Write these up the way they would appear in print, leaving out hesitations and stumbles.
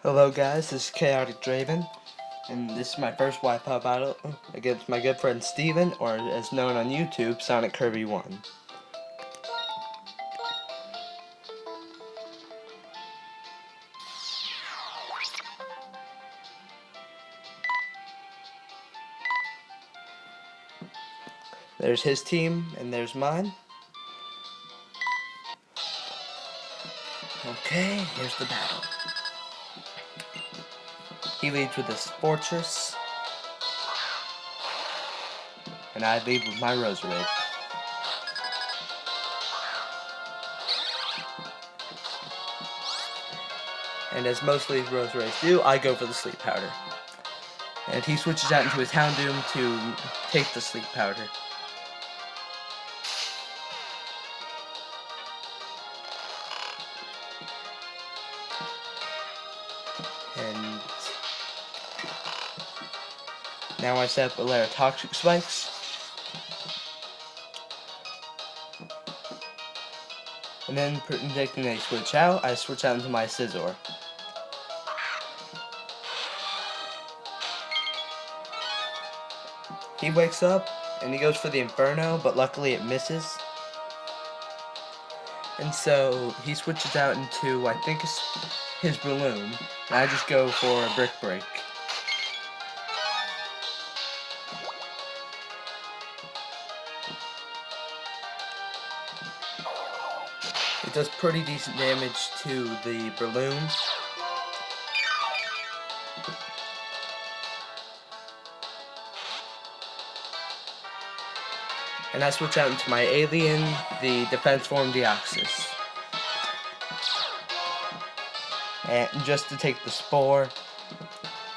Hello guys, this is ChaoticDraven, and this is my first Wi-Fi battle against my good friend Steven, or as known on YouTube, SonicKirby1. There's his team, and there's mine. Okay, here's the battle. He leads with his fortress, and I lead with my rosary. And as most of these rosaries do, I go for the sleep powder. And he switches out into his Houndoom to take the sleep powder. And now I set up a layer of toxic spikes. And then predicting they switch out, I switch out into my Scizor. He wakes up and he goes for the Inferno, but luckily it misses. And so he switches out into, I think it's his Balloon, and I just go for a Brick Break. It does pretty decent damage to the Balloon. And I switch out into my Alien, the Defense Form Deoxys. And just to take the Spore,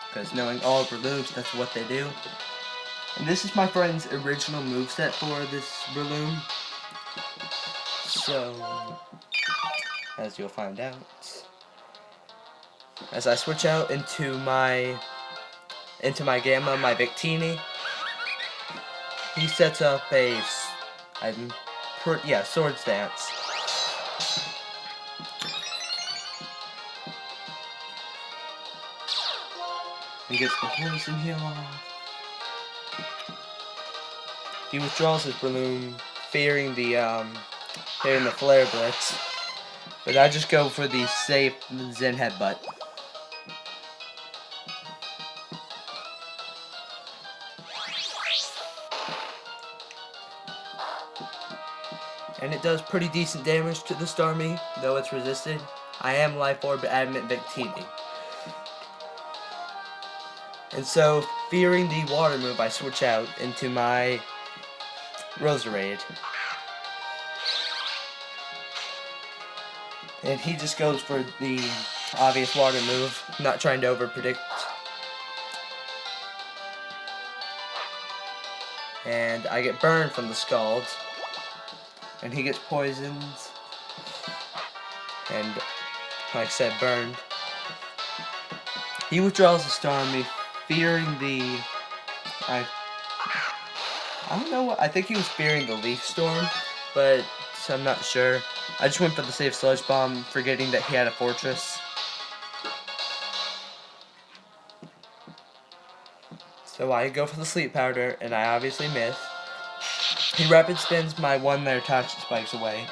because knowing all Breloons, that's what they do. And this is my friend's original moveset for this Breloon. So, as you'll find out, as I switch out into my Gamma, my Victini, he sets up a Swords Dance. He gets the poison heal off. He withdraws his Balloon, fearing the Flare Blitz. But I just go for the safe Zen Headbutt. And it does pretty decent damage to the Starmie, though it's resisted. I am Life Orb Adamant Victini. And so, fearing the water move, I switch out into my Roserade. And he just goes for the obvious water move, not trying to overpredict. And I get burned from the Scald. And he gets poisoned. And, like I said, burned. He withdraws the Starmie, fearing the... I don't know what... I think he was fearing the Leaf Storm, but so I'm not sure. I just went for the safe Sludge Bomb, forgetting that he had a Fortress. So I go for the Sleep Powder, and I obviously miss. He rapid spins my one layer Toxic Spikes away.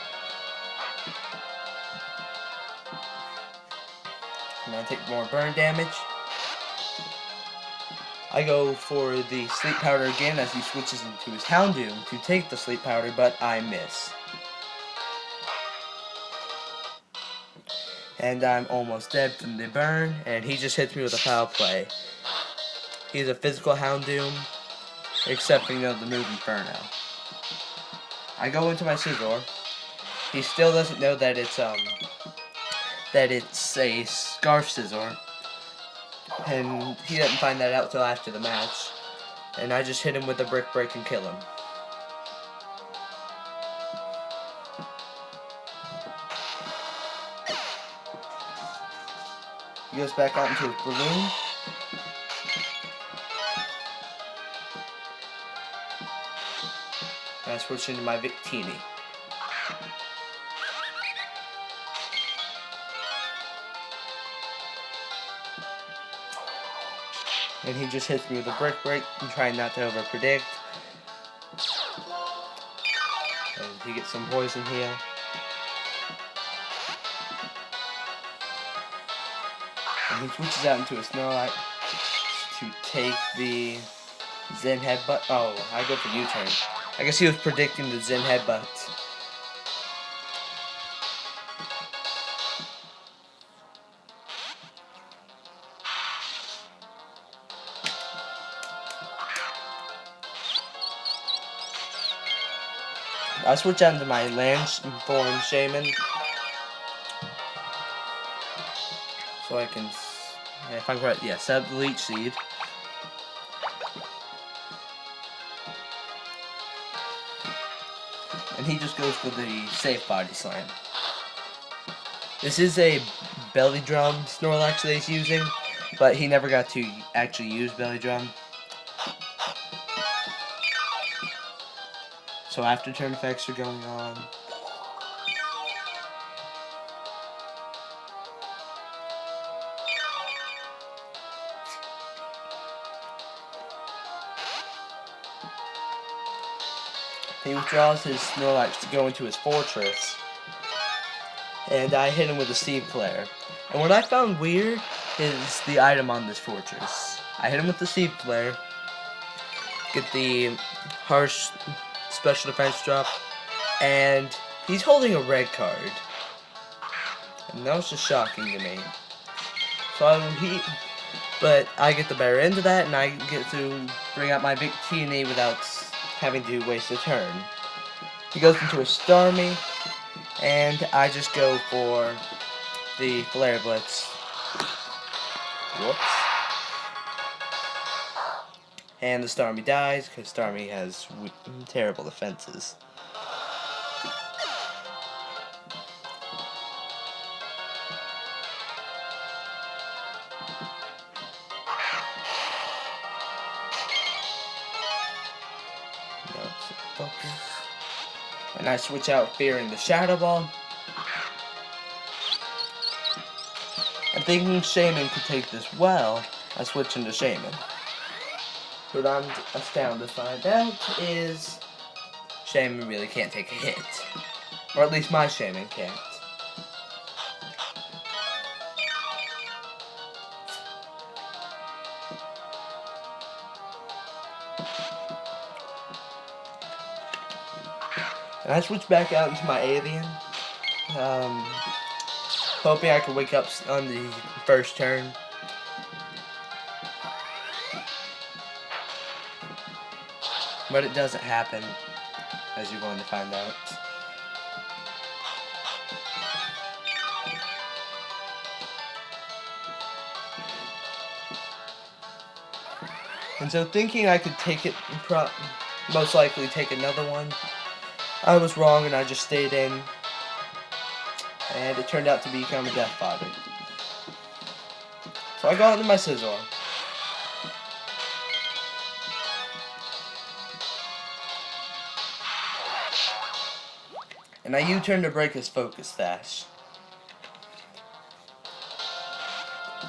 And I take more burn damage. I go for the Sleep Powder again as he switches into his Houndoom to take the Sleep Powder, but I miss. And I'm almost dead from the burn, and he just hits me with a foul play. He's a physical Houndoom, except for, the move Inferno. I go into my Scizor. He still doesn't know that it's a Scarf Scizor. And he didn't find that out till after the match. And I just hit him with a Brick Break and kill him. He goes back out into his Balloon. And I switch into my Victini. And he just hits me with a brick break and trying not to over predict. And he gets some poison heal. And he switches out into a Snorlax to take the Zen Headbutt. Oh, I go for U-turn. I guess he was predicting the Zen Headbutt. I switch out into my land form Shaman. So I can, if I'm correct, yeah, set up the Leech Seed. And he just goes for the safe body slam. This is a belly drum Snorlax that he's using, but he never got to actually use belly drum. So after turn effects are going on. He withdraws his Snorlax to go into his fortress. And I hit him with a Seed Flare. And what I found weird is the item on this fortress. I hit him with the Seed Flare. Get the harsh special defense drop. And he's holding a red card. And that was just shocking to me. So but I get the better end of that, and I get to bring out my big TNA without having to waste a turn. He goes into a Starmie, and I just go for the Flare Blitz. Whoops. And the Starmie dies, because Starmie has terrible defenses. And I switch out fearing the Shadow Ball. And thinking Shaman could take this well, I switch into Shaman. What I'm astounded to find out is Shaman really can't take a hit. Or at least my Shaman can't. And I switch back out into my Alien. Hoping I can wake up on the first turn. But it doesn't happen, as you're going to find out. And so thinking I could take it, most likely take another one, I was wrong and I just stayed in. And it turned out to become a Death Fodder. So I got into my Scizor. And I U-turn to break his Focus Sash.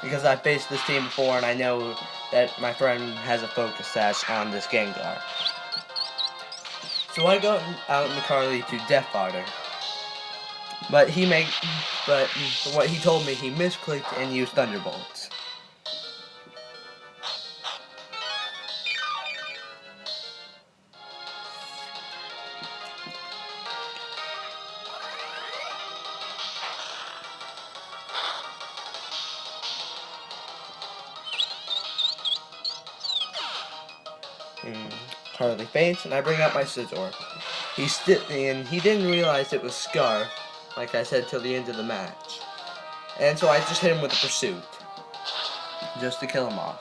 Because I faced this team before and I know that my friend has a Focus Sash on this Gengar. So I go out in the Carly to Death Fodder. But what he told me, he misclicked and used Thunderbolts. Carly faints, and I bring out my Scizor. He didn't realize it was Scarf, like I said, till the end of the match. And so I just hit him with a Pursuit, just to kill him off.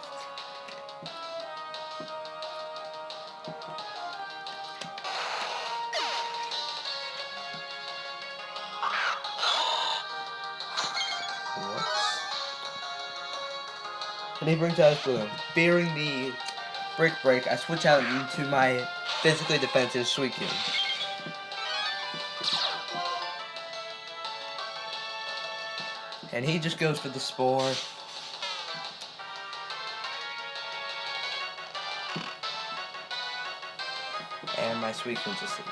Whoops. And he brings out his Balloon. Fearing the Brick Break, I switch out into my physically defensive Suicune. And he just goes for the Spore. And my Suicune's asleep.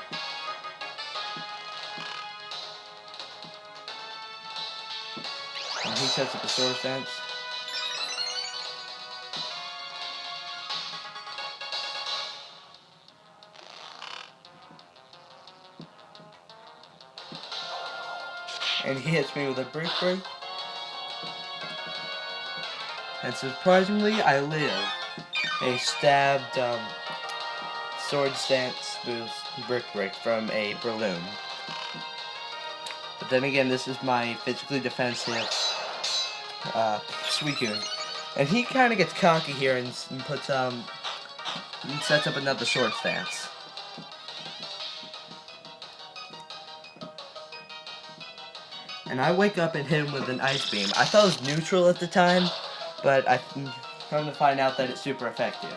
And he sets up a sword stance. And he hits me with a brick break. And surprisingly, I live a stabbed sword stance boost brick break from a balloon. But then again, this is my physically defensive Suicune. And he kind of gets cocky here and puts and sets up another sword stance. And I wake up and hit him with an ice beam. I thought it was neutral at the time, but I come to find out that it's super effective.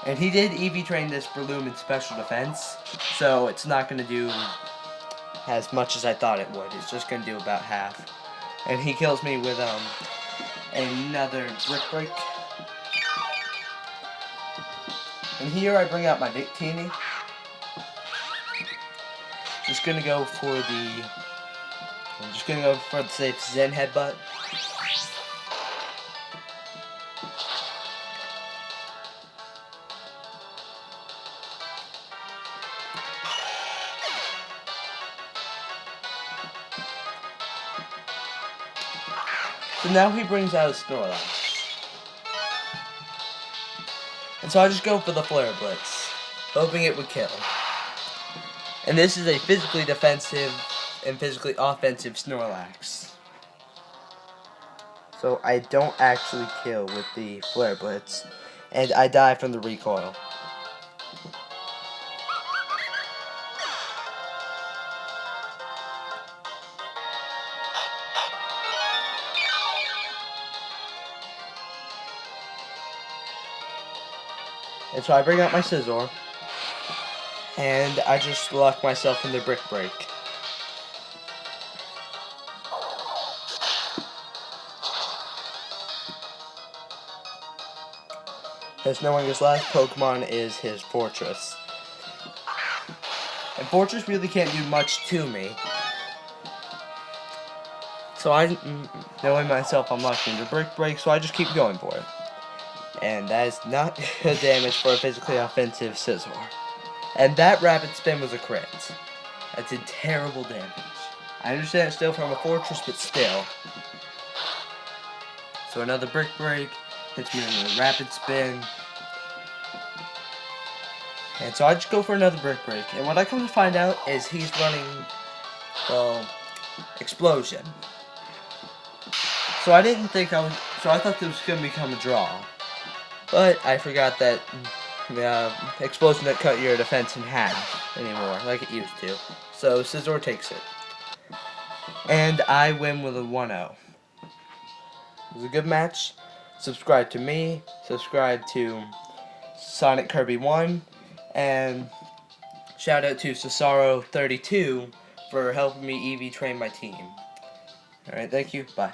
And he did EV train this balloon in special defense, so it's not going to do as much as I thought it would. It's just going to do about half. And he kills me with another brick break. And here I bring out my Victini. Just going to go for the... I'm just going to go for the safe Zen Headbutt. So now he brings out his Snorlax. And so I just go for the Flare Blitz, hoping it would kill. And this is a physically defensive and physically offensive Snorlax. So I don't actually kill with the Flare Blitz, and I die from the recoil. And so I bring out my Scizor, and I just lock myself in the Brick Break. Because knowing his last Pokemon is his Fortress. And Fortress really can't do much to me. So knowing myself, I'm locked into Brick Break, so I just keep going for it. And that is not good damage for a physically offensive Scizor. And that Rapid Spin was a crit. That did terrible damage. I understand it's still from a Fortress, but still. So another Brick Break, hits me with a Rapid Spin. And so I just go for another Brick Break. And what I come to find out is he's running, well, Explosion. So I didn't think I thought this was going to become a draw. But I forgot that Explosion doesn't cut your defense in half anymore, like it used to. So Scizor takes it. And I win with a 1-0. It was a good match. Subscribe to me, subscribe to SonicKirby1, and shout out to Cesaro32 for helping me EV train my team. Alright, thank you, bye.